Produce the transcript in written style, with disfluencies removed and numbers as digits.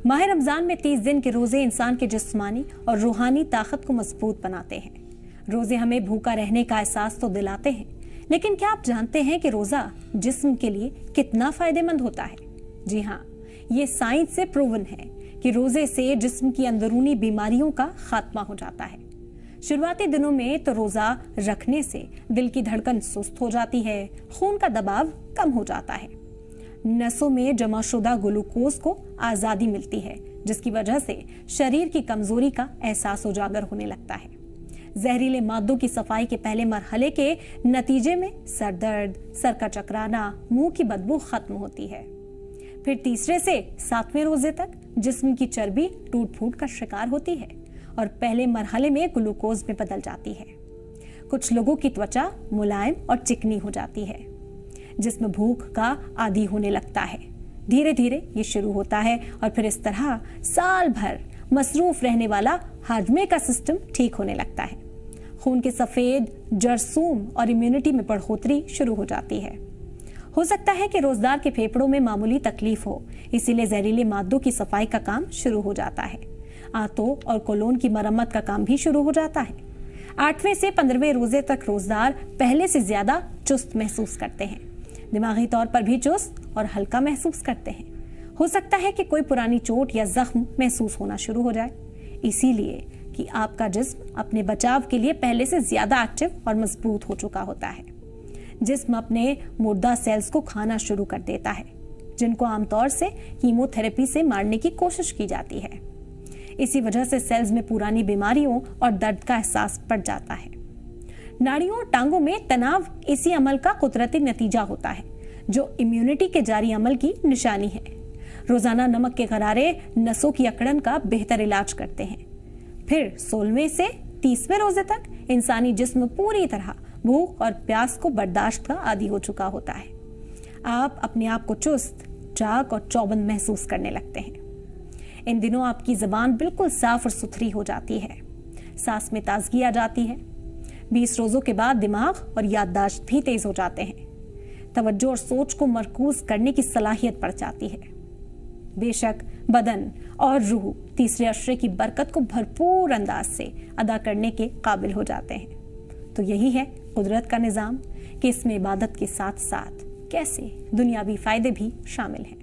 माह रमजान में 30 दिन के रोजे इंसान के जिस्मानी और रूहानी ताकत को मजबूत बनाते हैं। रोजे हमें भूखा रहने का एहसास तो दिलाते हैं, लेकिन क्या आप जानते हैं कि रोजा जिस्म के लिए कितना फायदेमंद होता है? जी हाँ, ये साइंस से प्रूवन है कि रोजे से जिस्म की अंदरूनी बीमारियों का खात्मा हो जाता है। शुरुआती दिनों में तो रोजा रखने से दिल की धड़कन सुस्त हो जाती है, खून का दबाव कम हो जाता है, नसों में जमाशुदा ग्लूकोज को आजादी मिलती है, जिसकी वजह से शरीर की कमजोरी का एहसास उजागर होने लगता है। जहरीले मादों की सफाई के पहले मरहले के नतीजे में सर दर्द, सर का चकराना, मुंह की बदबू खत्म होती है। फिर तीसरे से 7वें रोजे तक जिस्म की चर्बी टूट फूट का शिकार होती है और पहले मरहले में ग्लूकोज में बदल जाती है। कुछ लोगों की त्वचा मुलायम और चिकनी हो जाती है, जिस्म भूख का आदी होने लगता है। धीरे धीरे ये शुरू होता है और फिर इस तरह साल भर मसरूफ रहने वाला हाजमे का सिस्टम ठीक होने लगता है। खून के सफेद, जरसूम और इम्यूनिटी में बढ़ोतरी शुरू हो जाती है। हो सकता है कि रोजदार के फेफड़ों में मामूली तकलीफ हो, इसीलिए जहरीले मादों की सफाई का काम शुरू हो जाता है। आंतों और कोलोन की मरम्मत का काम भी शुरू हो जाता है। 8वें से 15वें रोजे तक रोजदार पहले से ज्यादा चुस्त महसूस करते हैं, दिमागी तौर पर भी चुस्त और हल्का महसूस करते हैं। हो सकता है कि कोई पुरानी चोट या जख्म महसूस होना शुरू हो जाए, इसीलिए कि आपका जिस्म अपने बचाव के लिए पहले से ज्यादा एक्टिव और मजबूत हो चुका होता है। जिस्म अपने मुर्दा सेल्स को खाना शुरू कर देता है, जिनको आमतौर से कीमोथेरेपी से मारने की कोशिश की जाती है। इसी वजह से सेल्स में पुरानी बीमारियों और दर्द का एहसास बढ़ जाता है। नाड़ियों और टांगों में तनाव इसी अमल का कुदरती नतीजा होता है, जो इम्यूनिटी के जारी अमल की निशानी है। रोजाना नमक के गरारे नसों की अकड़न का बेहतर इलाज करते हैं। फिर 16वें से 30वें रोजे तक इंसानी जिस्म पूरी तरह भूख और प्यास को बर्दाश्त का आदी हो चुका होता है। आप अपने आप को चुस्त, चाक और चौबंद महसूस करने लगते हैं। इन दिनों आपकी जबान बिल्कुल साफ और सुथरी हो जाती है, सांस में ताजगी आ जाती है। 20 रोजों के बाद दिमाग और याददाश्त भी तेज हो जाते हैं। तवज्जो और सोच को मरकूज करने की सलाहियत बढ़ जाती है। बेशक बदन और रूह तीसरे अशरे की बरकत को भरपूर अंदाज से अदा करने के काबिल हो जाते हैं। तो यही है कुदरत का निजाम कि इसमें इबादत के साथ साथ कैसे दुनियावी फायदे भी शामिल हैं।